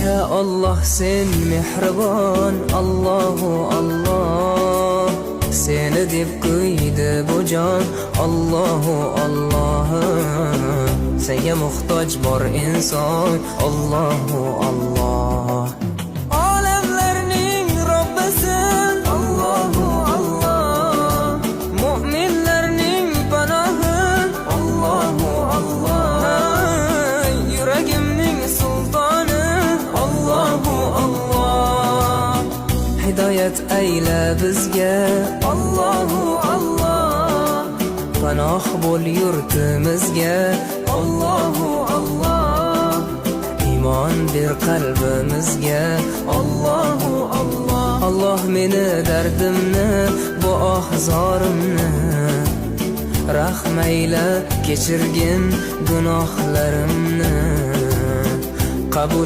Ya Allah sen mehribon, Allahu Allah. Seni deb qo'ydi bu jon, Allahu Allah. Senga muhtoj bor inson, Allahu Allah. Olamlarning Robbisin, Allahu Allah. Mu'minlarning panohi, Allahu Allah. Yuragimning sultoni, Allahu Allah. Hidoyat ayla bizga, Allahu Allah. Panoh bo'l yurtimizga, Allahu Allah. Iymon ber qalbimizga, Allahu Allah. Allah meni dardimni, bu ohzorimni rahmayla kechirgin gunohlarimni. Qabul